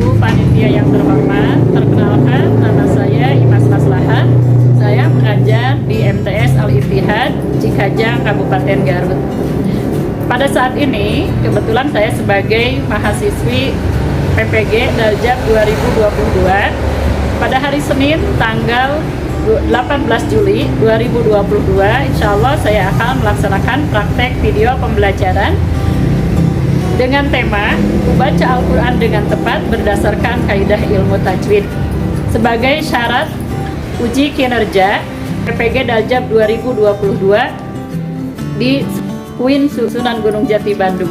Ibu panitia yang terhormat, perkenalkan nama saya Imas Maslahah. Saya mengajar di MTS Al-Ittihad, Cikajang, Kabupaten Garut. Pada saat ini, kebetulan saya sebagai mahasiswi PPG Daljab 2022. Pada hari Senin, tanggal 18 Juli 2022, insya Allah saya akan melaksanakan praktek video pembelajaran dengan tema membaca Al-Quran dengan tepat berdasarkan kaidah ilmu tajwid sebagai syarat uji kinerja PPG Daljab 2022 di UIN Sunan Gunung Jati, Bandung.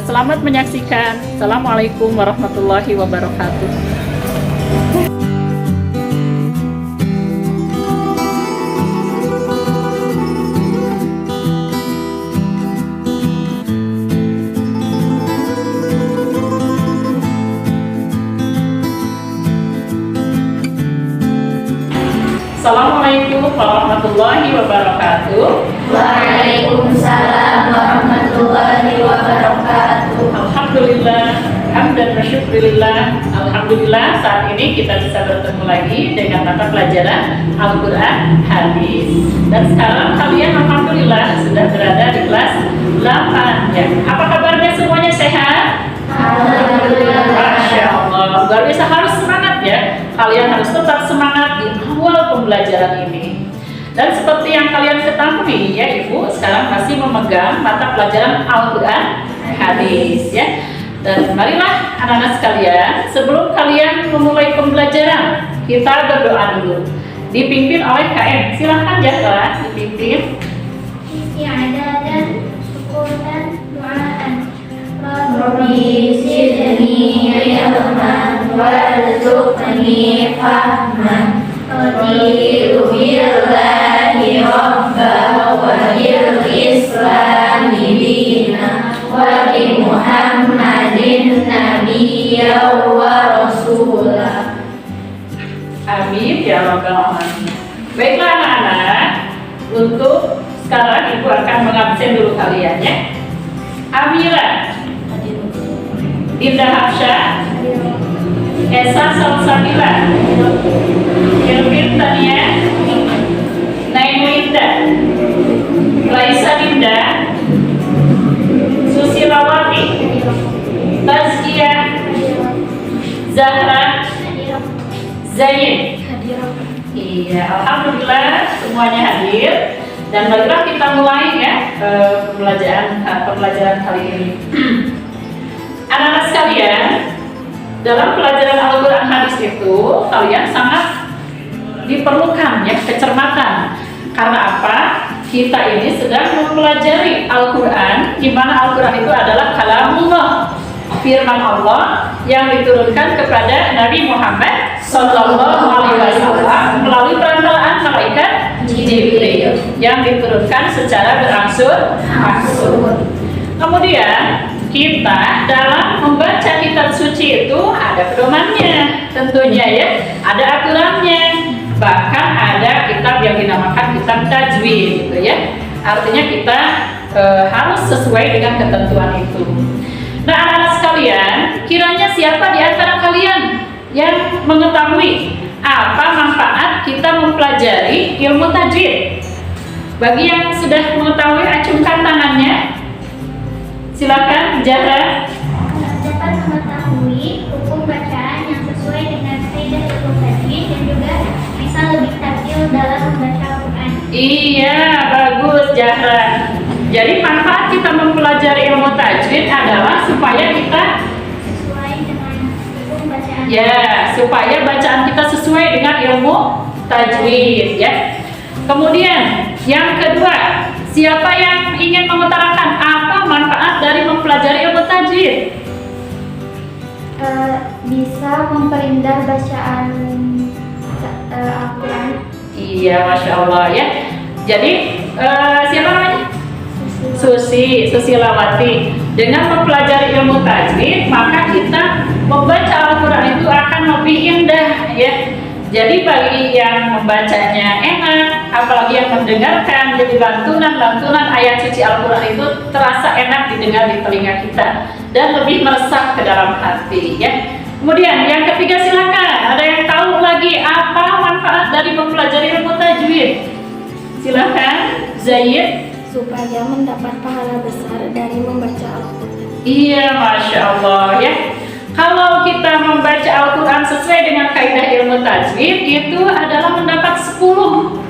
Selamat menyaksikan. Assalamualaikum warahmatullahi wabarakatuh. Assalamualaikum warahmatullahi wabarakatuh. Waalaikumsalam warahmatullahi wabarakatuh. Alhamdulillah, hamdan wa syukurillah. Alhamdulillah saat ini kita bisa bertemu lagi dengan mata pelajaran Al-Quran Hadis. Dan sekarang kalian alhamdulillah sudah berada di kelas 8 ya. Apa kabarnya, semuanya sehat? Alhamdulillah. Masya Allah, luar biasa, harus semangat ya. Kalian harus tetap semangat di awal pembelajaran ini. Dan seperti yang kalian ketahui ya Ibu, sekarang masih memegang mata pelajaran Al-Quran Hadis ya. Dan marilah anak-anak sekalian, sebelum kalian memulai pembelajaran, kita berdoa dulu. Dipimpin oleh KM, silahkan Jahra dipimpin. Isti'adadan, syukuran, du'aan. Rabbi zidni ilman warzuqni fahman. Raditu billahi rabban wa bil islami dina wa bi Muhammadin nabiyyan wa rasulah. Amin ya rabbal alamin. Baiklah anak-anak, untuk sekarang Ibu akan mengabsen dulu kalian ya. Amira, Dinda Hafsyah, Esa Salsabila, Irvin Tania, Naimulinda, Laisa Dinda, Susilawati, Tazkiyah, Zahra, Zain. Iya, alhamdulillah semuanya hadir. Dan marilah kita mulai ya pembelajaran kali ini. Anak-anak sekalian, dalam pelajaran Al-Quran Hadis itu kalian sangat diperlukan ya kecermatan. Karena apa? Kita ini sedang mempelajari Al-Quran, di mana Al-Quran itu adalah kalamullah, firman Allah yang diturunkan kepada Nabi Muhammad SAW melalui perantaraan malaikat Jibril yang diturunkan secara berangsur-angsur. Kemudian kita dalam membaca kitab suci itu ada pedomannya, tentunya ya, ada aturannya. Bahkan ada kitab yang dinamakan kitab tajwid gitu ya. Artinya kita harus sesuai dengan ketentuan itu. Nah anak-anak sekalian, kiranya siapa di antara kalian yang mengetahui apa manfaat kita mempelajari ilmu tajwid? Bagi yang sudah mengetahui, acungkan tangannya. Silakan, Jahra. Dapat mengetahui hukum bacaan yang sesuai dengan kaidah ilmu tajwid dan juga bisa lebih tampil dalam membaca Al-Quran. Iya, bagus Jahra. Jadi manfaat kita mempelajari ilmu tajwid adalah supaya kita Sesuai dengan hukum bacaan. ya, supaya bacaan kita sesuai dengan ilmu tajwid ya. Kemudian yang kedua, siapa yang ingin mengutarakan apa manfaat dari mempelajari ilmu tajwid? Bisa memperindah bacaan Al-Quran. Iya, Masya Allah ya. Jadi siapa namanya? Susilawati. Dengan mempelajari ilmu tajwid, maka kita membaca Al-Quran itu akan lebih indah ya. Jadi bagi yang membacanya enak, apalagi yang mendengarkan, jadi lantunan ayat suci Al-Quran itu terasa enak didengar di telinga kita dan lebih meresap ke dalam hati ya. Kemudian yang ketiga silakan, ada yang tahu lagi apa manfaat dari mempelajari ilmu tajwid? Silakan, Zaid. Supaya mendapat pahala besar dari membaca Al-Quran. Iya, Masya Allah ya. Kalau kita membaca Al-Quran sesuai dengan kaidah ilmu tajwid, itu adalah mendapat 10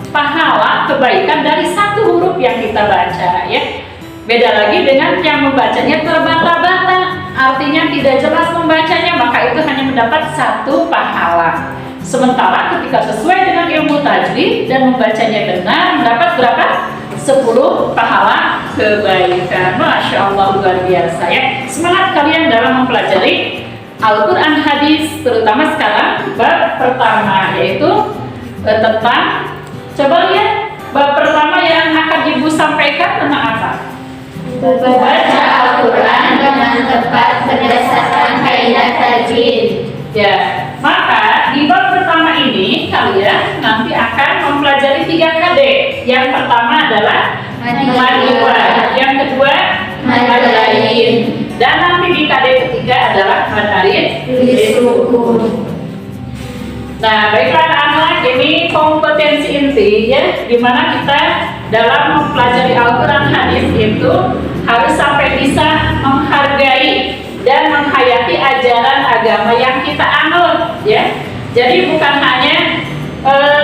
pahala kebaikan dari satu huruf yang kita baca ya. Beda lagi dengan yang membacanya terbata-bata, artinya tidak jelas membacanya, maka itu hanya mendapat 1 pahala. Sementara ketika sesuai dengan ilmu tajwid dan membacanya benar, mendapat berapa? 10 pahala kebaikan. Masya Allah, luar biasa ya. Semangat kalian dalam mempelajari Al-Quran hadis, terutama sekarang bab pertama, yaitu tentang, coba lihat bab pertama yang akan ibu sampaikan tentang apa? Membaca Al-Quran dengan tepat berdasarkan kaidah tajwid. Ya, maka di bab pertama ini kalian nanti akan mempelajari 3 KD. Yang pertama adalah mad-iwad, yang kedua mad lain, dan nanti di KD ketiga adalah mad arid disukun. Nah, baiklah anak-anak, ini kompetensi inti ya, dimana kita dalam mempelajari Al-Quran hadis itu harus sampai bisa menghargai dan menghayati ajaran agama yang kita anut ya. Jadi bukan hanya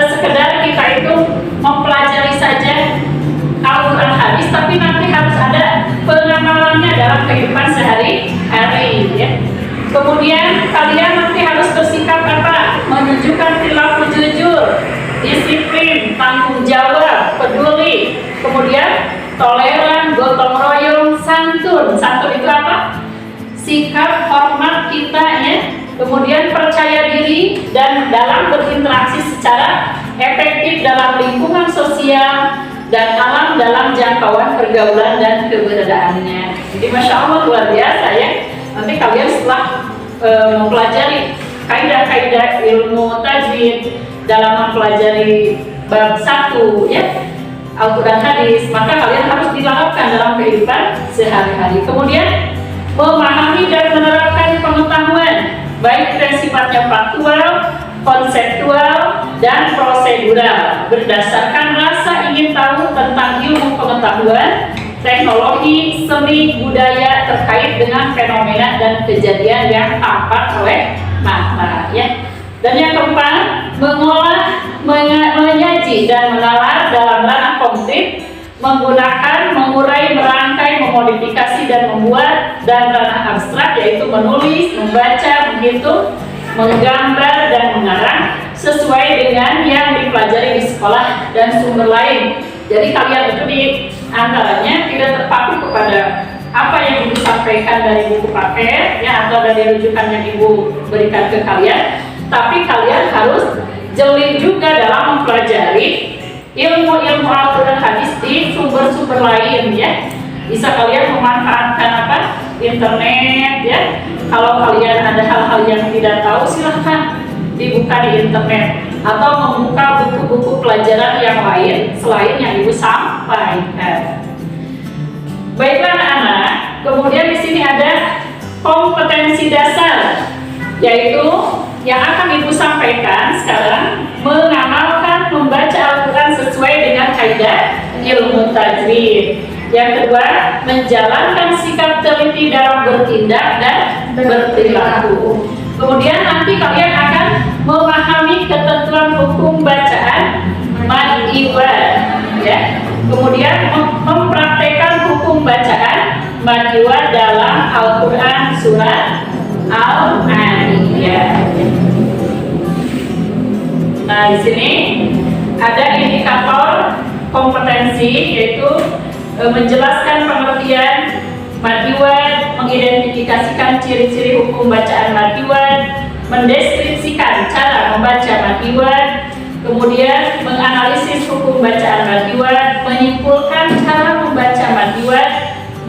sekedar kita itu mempelajari saja Al-Quran hadis, tapi nanti harus ada pengamalannya dalam kehidupan sehari-hari ya. Kemudian kalian nanti harus bersikap apa? Menunjukkan perilaku jujur, disiplin, tanggung jawab, peduli, kemudian toleran, gotong royong, santun. Santun itu apa? Sikap hormat kita ya. Kemudian percaya diri dan dalam berinteraksi secara efektif dalam lingkungan sosial dan alam dalam jangkauan pergaulan dan keberadaannya. Jadi Masya Allah, luar biasa ya. Nanti kalian setelah mempelajari kaidah-kaidah ilmu tajwid dalam mempelajari bab 1 ya, Al-Quran hadis, maka kalian harus dilakukan dalam kehidupan sehari-hari. Kemudian memahami dan menerapkan pengetahuan baik yang sifatnya faktual, konseptual, dan prosedural berdasarkan rasa ingin tahu tentang ilmu pengetahuan, teknologi, seni, budaya terkait dengan fenomena dan kejadian yang tampak oleh mata ya. Dan yang keempat, mengolah, menyaji dan menalar dalam ranah kognitif, menggunakan, mengurai, merangkai, memodifikasi dan membuat, dan ranah abstrak yaitu menulis, membaca, menghitung, menggambar dan mengarang sesuai dengan yang dipelajari di sekolah dan sumber lain. Jadi kalian itu di antaranya tidak terpaku kepada apa yang ibu sampaikan dari buku paket ya, atau dari rujukan yang ibu berikan ke kalian, tapi kalian harus jeli juga dalam mempelajari ilmu-ilmu Al-Quran hadis di sumber-sumber lain ya. Bisa kalian memanfaatkan apa? Internet ya. Kalau kalian ada hal-hal yang tidak tahu, silahkan dibuka di internet atau membuka buku-buku pelajaran yang lain selain yang ibu sampaikan. Baiklah anak-anak, kemudian di sini ada kompetensi dasar, yaitu yang akan ibu sampaikan sekarang, mengamalkan membaca Al-Quran sesuai dengan kaidah ilmu tajwid. Yang kedua, menjalankan sikap teliti dalam bertindak dan berperilaku. Kemudian nanti kalian akan memahami ketentuan hukum bacaan mad-iwad ya. Kemudian mempraktekkan hukum bacaan mad-iwad dalam Al-Quran surat Al-Aniyah. Nah, di sini ada indikator kompetensi, yaitu menjelaskan pengertian mad-iwad, mengidentifikasikan ciri-ciri hukum bacaan mad-iwad, mendeskripsikan cara membaca mad-iwad, kemudian menganalisis hukum bacaan mad-iwad, menyimpulkan cara membaca mad-iwad,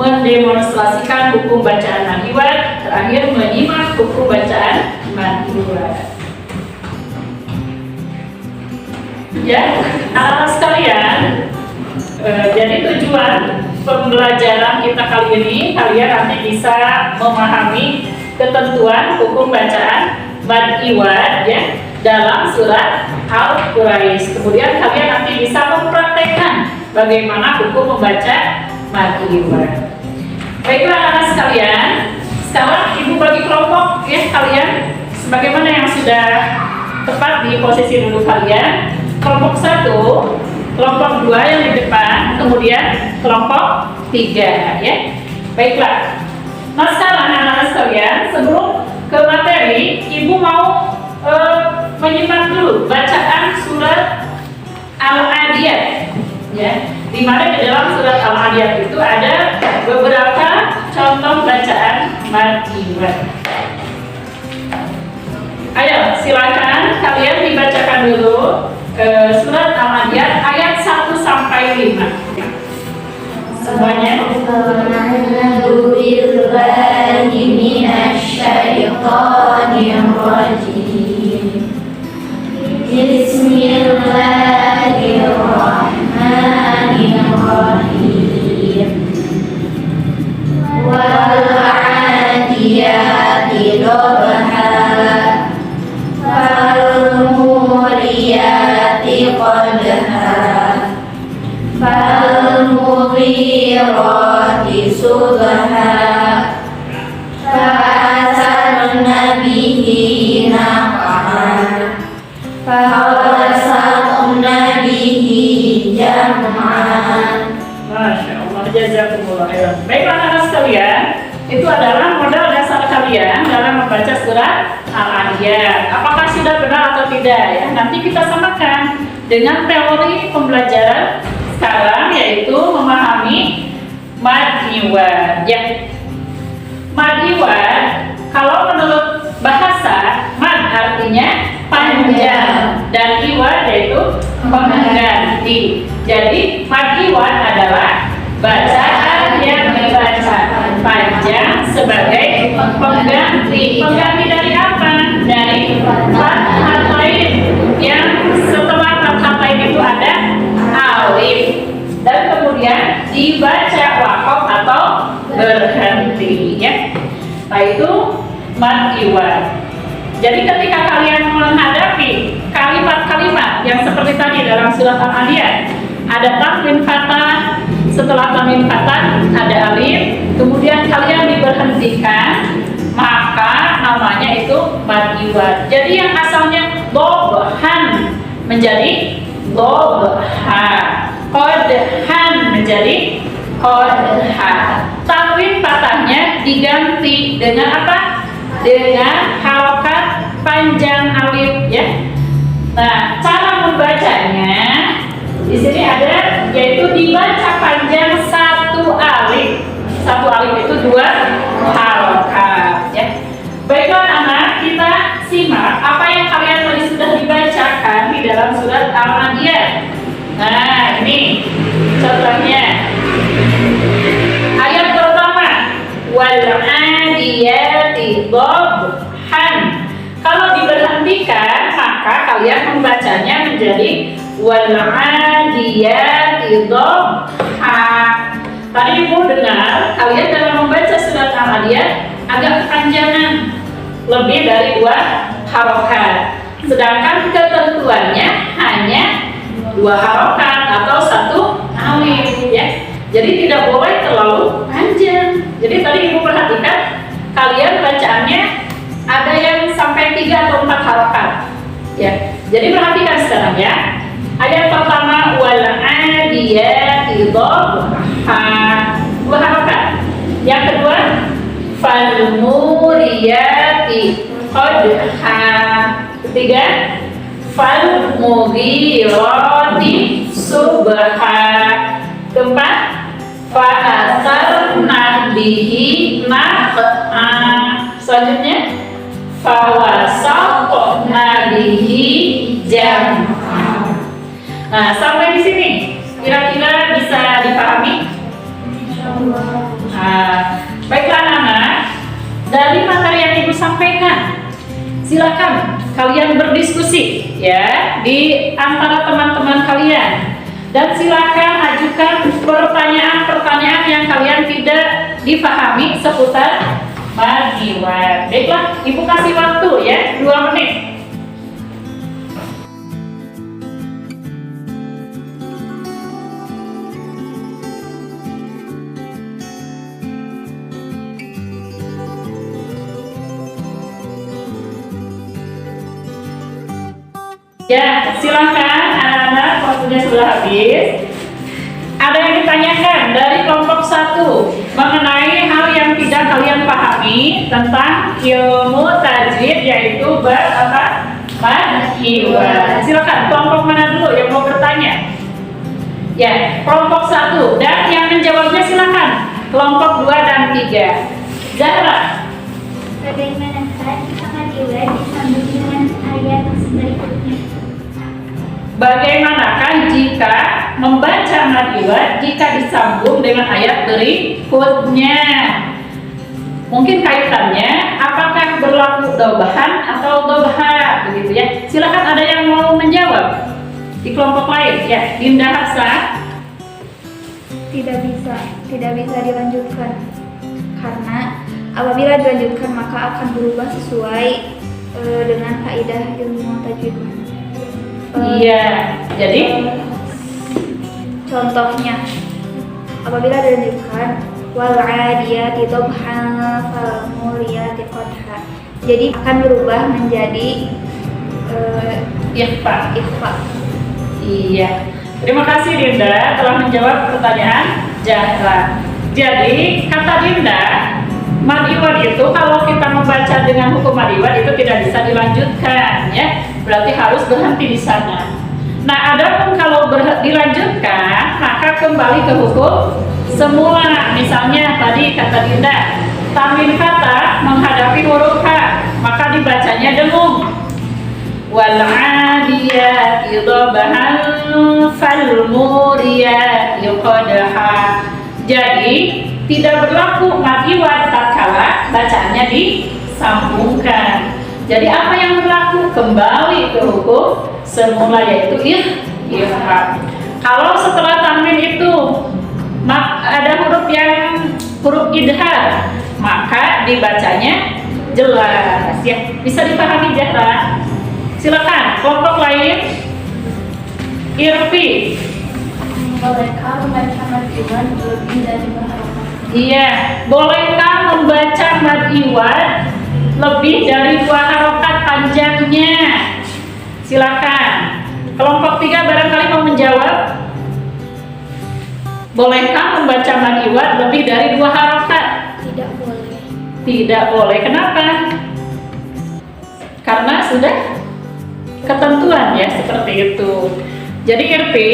mendemonstrasikan hukum bacaan mad-iwad, terakhir menyimak hukum bacaan mad-iwad. Ya, anak-anak sekalian, jadi tujuan pembelajaran kita kali ini, kalian nanti bisa memahami ketentuan hukum bacaan mad iwad ya dalam surat Al-Quraisy. Kemudian kalian nanti bisa mempraktekkan bagaimana hukum membaca mad iwad. Baiklah anak-anak sekalian, sekarang ibu bagi kelompok ya kalian, sebagaimana yang sudah tepat di posisi duduk kalian. Kelompok 1, kelompok 2 yang di depan, kemudian kelompok 3 ya. Baiklah. Nah sekarang anak-anak sekalian, sebelum ke materi, ibu mau menyimak dulu bacaan surat Al-Adiyat ya. Di mana di dalam surat Al-Adiyat itu ada beberapa contoh bacaan mad iwad. Ayo silakan kalian dibacakan dulu surat Al-Adiyat ayat 1 sampai 5. Semuanya. A'udzu billahi minasyaitonir rajim. Bismillahirrahmanirrahim. Wal 'adiyati dhabha falmuriyati qadha falmughirati subha fa'asarna bihi naq'a fawasatna bihi jam'an. Masya Allah, jazakumullah khairan. Baiklah anak sekalian, itu adalah modal dasar kalian dalam membaca surat Al-Adiyat. Apakah sudah benar atau tidak ya? Nanti kita samakan dengan teori pembelajaran sekarang, yaitu memahami mad iwad ya. Mad iwad kalau menurut bahasa, mad artinya panjang dan iwad yaitu pengganti. Jadi mad iwad adalah bacaan yang dibaca panjang sebagai pengganti. Pengganti dari apa? Dari fathah lain yang setelah fathah lain itu ada alif dan kemudian dibaca waqaf atau berhenti ya. Nah itu mad iwad. Jadi ketika kalian menghadapi kalimat-kalimat yang seperti tadi dalam surat Al-Adiyat, ada tanwin fathah, setelah tanwin fathah ada alif, kemudian kalian diberhentikan, maka namanya itu mad iwad. Jadi yang asalnya dobhan menjadi dobha, qodhan menjadi qodha. Tanwin fathahnya diganti dengan apa? Dengan harokat panjang alif ya. Nah, cara membacanya di sini ada, yaitu dibaca panjang satu alif. Satu alif itu 2 harokat ya. Baiklah anak, kita simak apa yang kalian tadi sudah dibacakan di dalam surat Al-Adiyat. Nah, ini contohnya. Ayat pertama, wal 'adiyati dhabhan. Kalau diberhentikan, maka kalian membacanya menjadi wal 'adiyati dhabha. Tadi ibu dengar kalian dalam membaca surat Al-Adiyat agak kepanjangan, lebih dari 2 harokat. Sedangkan ketentuannya hanya 2 harokat atau 1 alif ya. Jadi tidak boleh terlalu panjang. Jadi tadi ibu perhatikan, kalian bacaannya ada yang sampai 3 atau 4 harokat ya. Jadi perhatikan sekarang ya. Ayat pertama wal 'adiyati dhabha, 2 harokat. Yang kedua falmuriyati qadha. Ketiga falmughirati subha. Keempat fa'asarna bihi naq'a. Selanjutnya fawasatna bihi jam'a. Nah, sampai di sini kira-kira bisa dipahami? Nah, baiklah anak-anak, dari materi yang ibu sampaikan Silakan kalian berdiskusi ya di antara teman-teman kalian. Dan silakan ajukan pertanyaan-pertanyaan yang kalian tidak dipahami seputar mad iwad. Baiklah, Ibu kasih waktu ya 2 menit. Ya, silakan anak-anak, waktunya sudah habis. Ada yang ditanyakan dari kelompok 1 mengenai hal yang tidak kalian pahami tentang ilmu tajwid, yaitu mad iwad. Silakan, kelompok mana dulu yang mau bertanya? Ya, kelompok 1, dan yang menjawabnya silakan kelompok 2 dan 3. Zahra. Bagaimanakah jika mad iwad disambung dengan ayat berikutnya? Bagaimanakah jika membaca mad iwad jika disambung dengan ayat berikutnya? Mungkin kaitannya apakah berlaku dobahan atau dobha, begitu ya. Silakan, ada yang mau menjawab di kelompok lain ya. Dinda Hafsah. Tidak bisa dilanjutkan karena apabila dilanjutkan maka akan berubah sesuai dengan kaidah ilmu tajwid. Iya, jadi Contohnya, apabila dilanjutkan wal 'adiyati dhabha fal muriyati qadha. Jadi akan berubah menjadi ikhfa. ikhfa. Iya. Terima kasih Dinda telah menjawab pertanyaan Zahra. Jadi kata Dinda, mad iwad itu kalau kita membaca dengan hukum mad iwad itu tidak bisa dilanjutkan ya. Berarti harus berhenti di sana. Nah, adapun kalau dilanjutkan maka kembali ke hukum semula. Misalnya tadi kata Dinda, tanwin kata menghadapi huruf H, maka dibacanya dengung. Wal 'adiyati dhabhan fal muriyati qadha. Jadi tidak berlaku mad iwad tatkala bacaannya disambungkan. Jadi apa yang berlaku? Kembali ke hukum semula, yaitu ikhfa. Kalau setelah tanwin itu ada huruf idhar, maka dibacanya jelas ya. Bisa dipahami Zahra? Silakan kelompok lain. Irfi. Bolehkah membaca mad iwad lebih dari 2 harokat? Iya, bolehkah membaca mad iwad lebih dari 2 harokat panjangnya? Silakan. Kelompok 3 barangkali mau menjawab. Bolehkah membaca mad iwad lebih dari 2 harokat? Tidak boleh. Tidak boleh. Kenapa? Karena sudah ketentuan ya seperti itu. Jadi Irfi,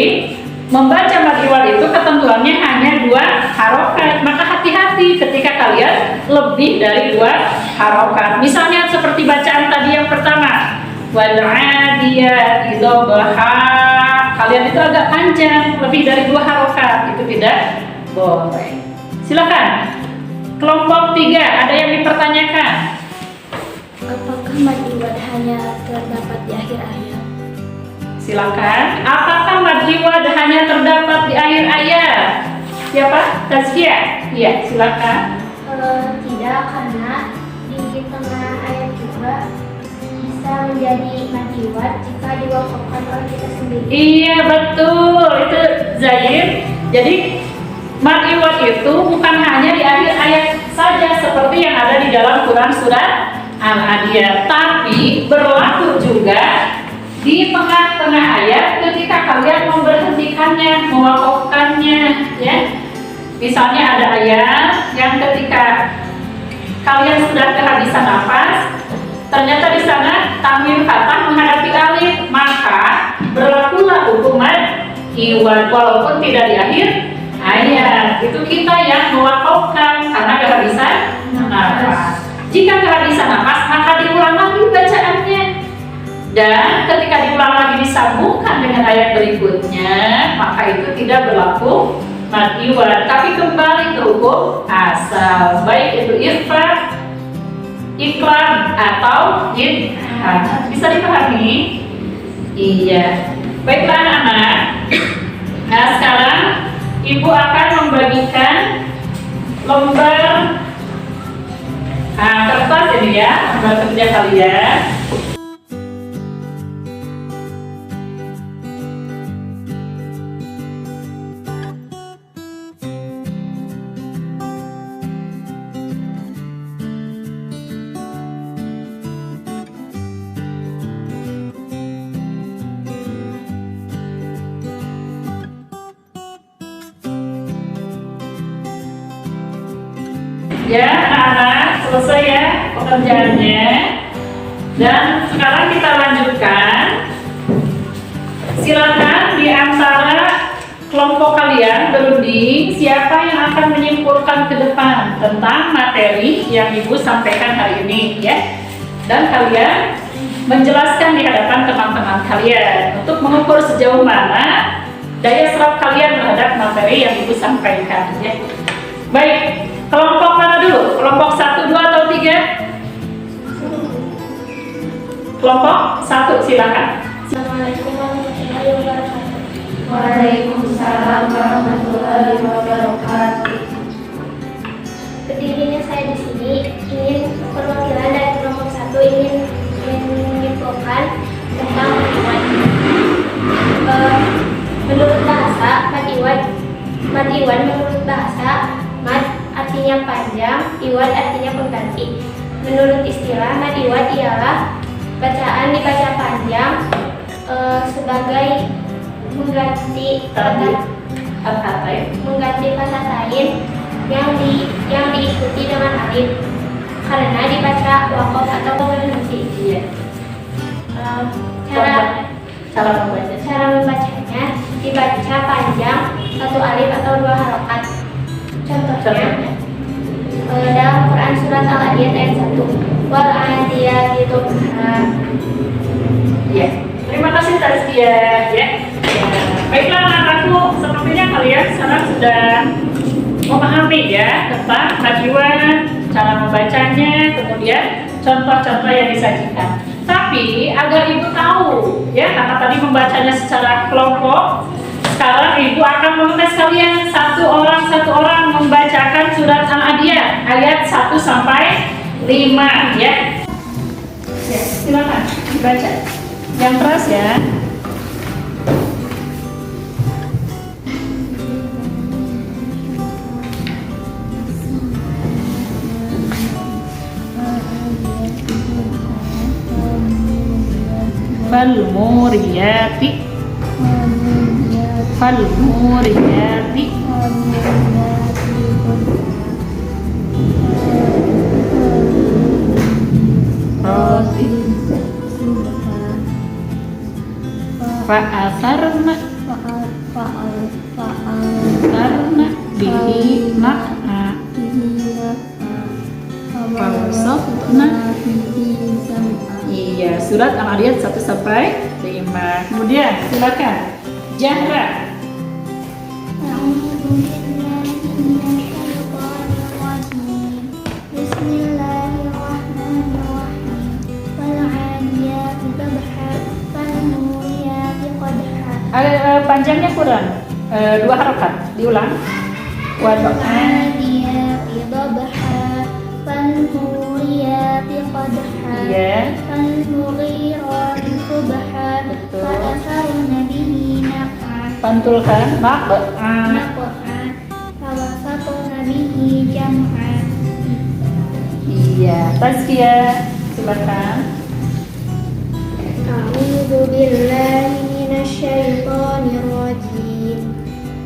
membaca mad iwad itu ketentuannya hanya 2 harokat. Maka hati-hati ketika kalian lebih dari 2 harokat. Misalnya seperti bacaan tadi yang pertama, wal 'adiyati dhabha. Kalian itu agak panjang, lebih dari 2 harokat, itu tidak boleh. Silakan. Kelompok 3, ada yang dipertanyakan? Apakah mad iwad hanya terdapat di akhir ayat? Silakan. Apakah mad iwad hanya terdapat di akhir ayat? Siapa? Tazkiyah? Iya, silakan. Tidak, karena di tengah ayat juga bisa menjadi mad iwad jika diwakafkan oleh kita sendiri. Iya, betul. Itu Zaid. Jadi mad iwad itu bukan hanya di akhir ayat saja seperti yang ada di dalam Quran surat Al-Adiyat, tapi berlaku juga di tengah-tengah ayat ketika kalian memberhentikannya, mewakafkannya ya. Misalnya ada ayat yang ketika kalian sudah kehabisan nafas, ternyata di sana tanwin fathah menghadapi alif, maka berlakulah hukum mad iwad walaupun tidak di akhir ayat. Itu kita yang mewakafkan karena kehabisan nafas. Jika kehabisan nafas, maka diulang lagi bacaannya. Dan ketika diulang lagi disambungkan dengan ayat berikutnya, maka itu tidak berlaku mad iwad, tapi kembali ke hukum asal, baik itu ikhfa, iqlab atau idgham. Bisa dipahami? Iya. Baiklah anak-anak. Nah sekarang Ibu akan membagikan lembar kertas ini ya, lembar kerja kalian. Ya anak-anak, selesai ya pekerjaannya. Dan sekarang kita lanjutkan. Silakan di antara kelompok kalian berunding siapa yang akan menyimpulkan ke depan tentang materi yang Ibu sampaikan hari ini ya. Dan kalian menjelaskan di hadapan teman-teman kalian untuk mengukur sejauh mana daya serap kalian terhadap materi yang Ibu sampaikan ya. Baik. Kelompok mana dulu? Kelompok 1, 2, atau 3? Kelompok 1, silakan. Assalamualaikum warahmatullahi wabarakatuh. Waalaikumsalam warahmatullahi wabarakatuh. Berdirinya saya di sini ingin perwakilan dari kelompok 1 ingin menyimpulkan tentang mad. Menurut bahasa mad iwan menurut bahasa mad artinya panjang, iwad artinya pengganti. Menurut istilah, mad iwad ialah bacaan dibaca panjang sebagai mengganti kata lain yang diikuti dengan alif karena dibaca wakof atau berhenti. Iya. Cara membacanya dibaca panjang, satu alif atau 2 harokat. Contohnya dalam Quran surat Al-Adiyat ayat 1, wal adiyati dhabha. Ya. Terima kasih Tazkia ya. Baiklah anak-anakku, sepertinya kalian sekarang sudah memahami ya tentang tajwid, cara membacanya, kemudian contoh-contoh yang disajikan. Tapi agar Ibu tahu ya, karena tadi membacanya secara kelompok, sekarang Ibu akan mengetes kalian satu orang membacakan surat Al-Adiyat ayat 1 sampai 5 ya. Ya, silakan dibaca. Yang keras ya. Falmuriyati fa'atharna bihi na'a fawasatna. Iya, surat Al-Adiyat 1 sampai 5. Kemudian silakan Jahra. Panjangnya kurang 2 harokat, diulang. Wal-'adiyati dhabha, fal-muriyati qadha, Iya. fal-mughirati subha, fa'atharna bihi naq'a, Pantulkan naq'a, fawasatna bihi jam'a. Iya. Tazkia, silakan. A'udzu billahi minasyaitonir rajim.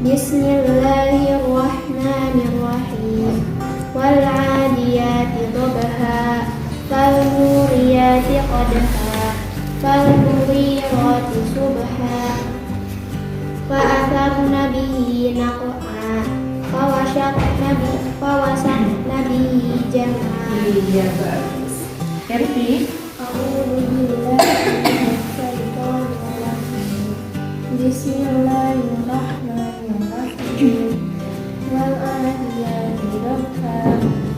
Bismillahirrahmanirrahim. Wal 'adiyati dhabha, fal muriyati qadha, fal mughirati subha, fa atharna bihi naq'a, fawasatna bihi jam'a. Iya, bagus. Kerti. Bismillahirrahmanirrahim. Wal 'adiyati dhabha,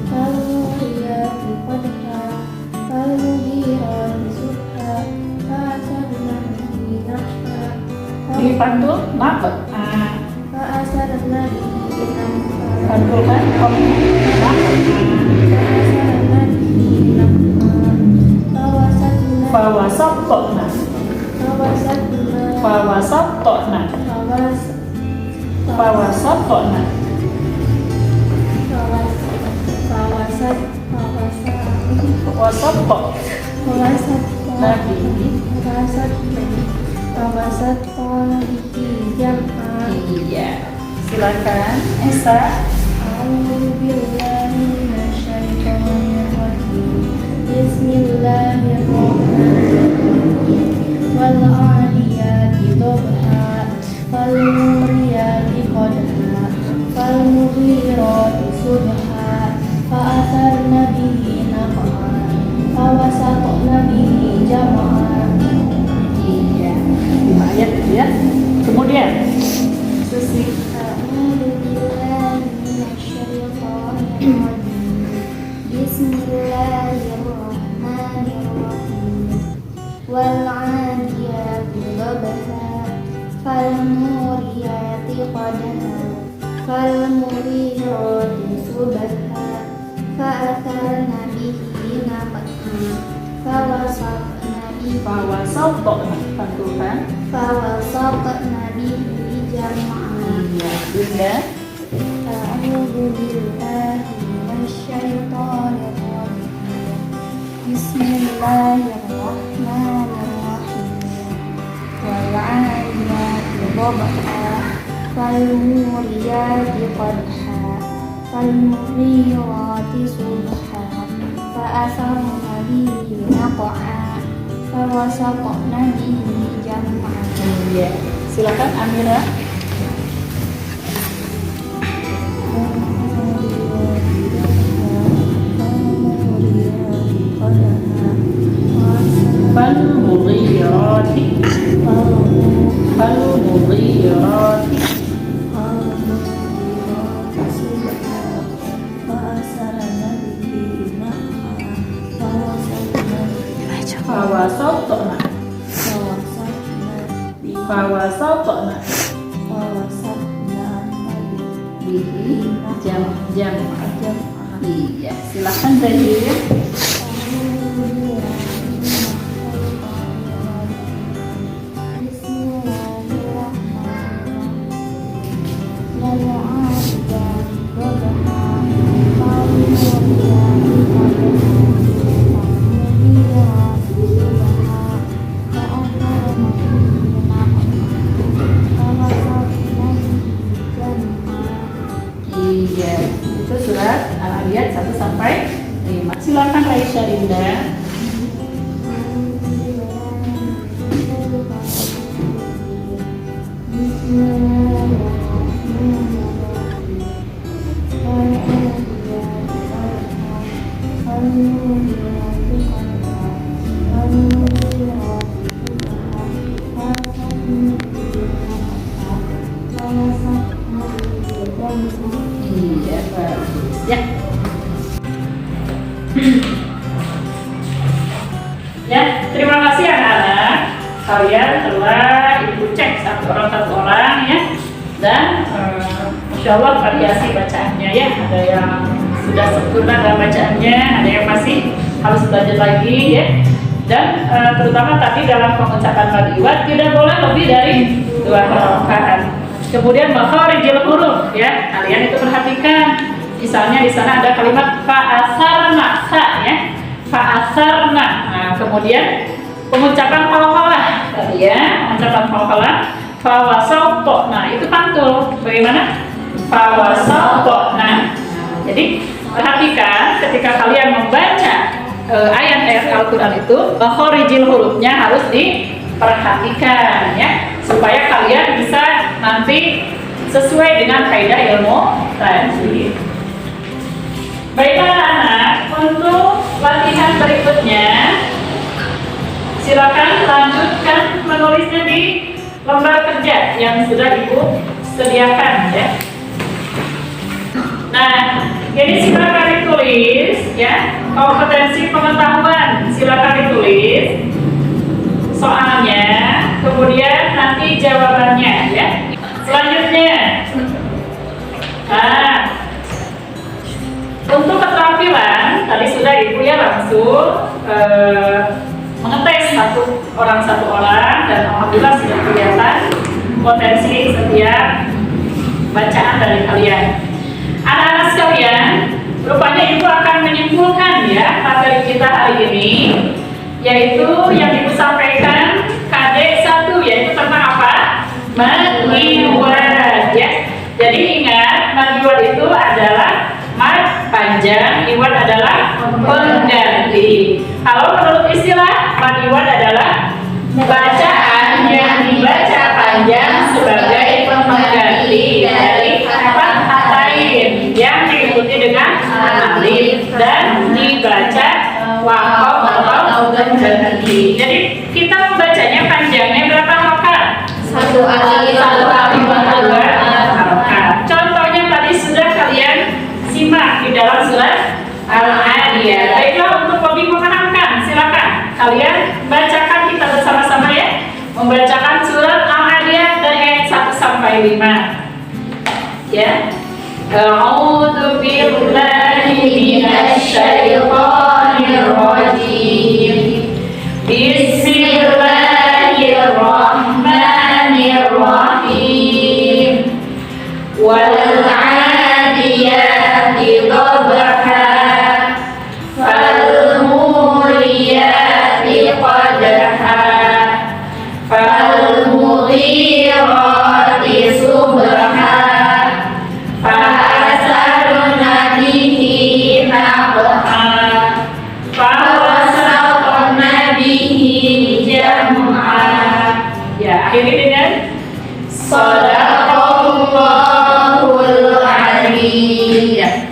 fal muriyati qadha, fal mughirati subha, dipantul naq'a. فأثرن به نقعا Pantulkan naq'a. فأثرن به نقعا Fawasatna. فوسطن Fawasatna. Fawasatna. Wasatna. Iya. Silakan Esa. Bismillahirrahmanirrahim. Wal-'adiyati dhabha, fal-muriyati qadha, fal-mughirati subha, fa'atharna bihi naq'a, fawasatna bihi jam'a. Iya. 5 ayat ya. Kemudian Susi. A'udzu billahi minasyaitonir rajim. Bismillahirrahmanirrahim. Wal-'adiyati dhabha, fal-muriyati qadha, fal-mughirati subha, fa'atharna bihi naq'a, fawasatna bihi Fawasatna. Pantulkan. فوسطن به جمعا. Bunda. أعوذ بالله من الشيطان الرجيم. بسم الله الرحمن الرحيم. والعاديات ضبحا، فالموريات قدحا، فالمغيرات صبحا، فأثرن به نقعا، فوسطن به جمعا. Iya. Silakan Amira. Fal-mughirati. Fal-mughirati. Fawasatna. Fawasatna. Bihi jam. Iya. Silakan Zahir. Iya. Itu surat Al-Adiyat 1 sampai 5. Silakan Raisya Indah. Iya, bagus. Ya. Ya, terima kasih anak-anak. Kalian telah ibu cek satu orang ya. Dan Masya Allah variasi bacaannya ya. Ada yang sudah sempurna dalam bacaannya, ada yang masih harus belajar lagi ya. Dan terutama tadi dalam pengucapan kalimat tidak boleh lebih dari 2 harokat. Kemudian makharijil huruf ya, kalian itu perhatikan. Misalnya di sana ada kalimat fa'asarna ya, fa'asarna. Nah, kemudian pengucapan qalqalah tadi ya, pengucapan qalqalah fawasatna itu pantul. Bagaimana? Fawasatna. Jadi perhatikan ketika kalian membaca ayat-ayat Al-Quran itu, makharijil hurufnya harus diperhatikan ya, supaya kalian bisa nanti sesuai dengan kaidah ilmu tajwid. Baiklah anak-anak, untuk latihan berikutnya silakan lanjutkan menulisnya di lembar kerja yang sudah ibu sediakan ya. Nah, ini silakan ditulis ya, kompetensi pengetahuan silakan ditulis soalnya, kemudian nanti jawabannya mengetes satu orang dan alhamdulillah sudah kelihatan potensi setiap bacaan dari kalian. Anak-anak sekalian, rupanya Ibu akan menyimpulkan ya materi kita hari ini, yaitu yang Ibu sampaikan KD 1, yaitu tentang apa? Mad iwad ya. Jadi ingat, mad iwad itu adalah mad panjang, iwad adalah pengganti. Kalau menurut istilah, mad iwad adalah bacaan yang dibaca panjang sebagai pengganti dari kata lain yang diikuti dengan alif dan dibaca wakof atau berhenti. Jadi kita membacanya panjangnya berapa harokat? Satu alif, dua harokat. Contohnya tadi sudah kalian simak di dalam surat Al-Adiyat. Baiklah, untuk lebih memahamkan, silakan kalian bacakan kita bersama-sama ya. Membacakan surat Al-Adiyat dari ayat 1 sampai 5. Ya. A'udzu billahi minasy syaithanir rajim. Bismillahirrahmanirrahim. Wal 'adiyati dhabha fal muriyati qadha fal mughirati subha fa'asarna bihi naqha fawasatna bihi jam'a. Ya, akhiri dengan Shadaqallahul Azim. Ya.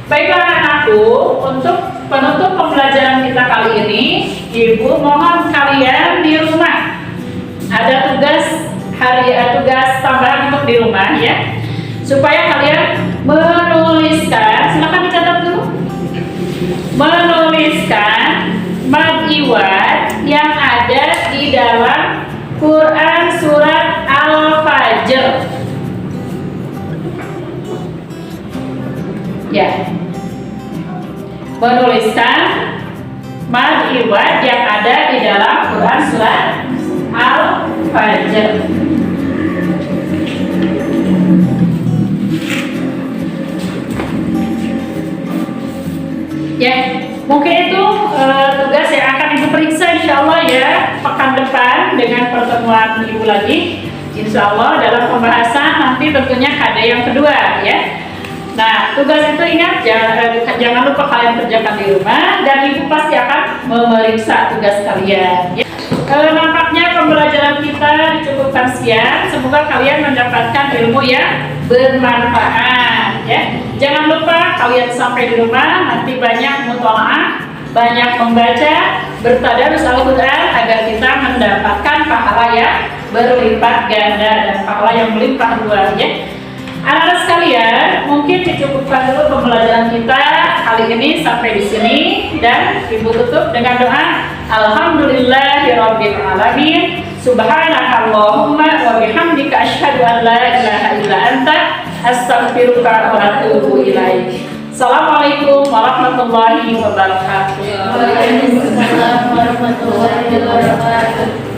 Baiklah anak-anakku, untuk penutup pembelajaran kita kali ini, Ibu mohon kalian di rumah ada tugas tambahan untuk di rumah ya, supaya kalian menuliskan, silakan dicatat dulu, menuliskan mad iwad yang ada di dalam Quran surat Al-Fajr. Ya, menuliskan mad iwad yang ada di dalam Quran surat Al-Fajr. Ya, mungkin itu tugas yang akan Ibu periksa insya Allah ya pekan depan dengan pertemuan Ibu lagi, insya Allah dalam pembahasan nanti tentunya KD yang kedua ya. Nah, tugas itu ingat jangan lupa kalian kerjakan di rumah dan Ibu pasti akan memeriksa tugas kalian ya. Nampaknya pembelajaran kita dicukupkan sekian. Semoga kalian mendapatkan ilmu yang bermanfaat ya. Jangan lupa kalian sampai di rumah nanti banyak mutolaah, banyak membaca, bertadarus Al-Quran agar kita mendapatkan pahala yang berlipat ganda dan pahala yang melimpah ruah ya. Anak-anak sekalian, mungkin dicukupkan dulu pembelajaran kita kali ini sampai di sini dan Ibu tutup dengan doa Alhamdulillahirabbil alamin. Subhanakallahumma wa bihamdika asyhadu an la ilaha illa anta astaghfiruka wa atubu ilaik. Assalamualaikum warahmatullahi wabarakatuh. Waalaikumsalam warahmatullahi wabarakatuh.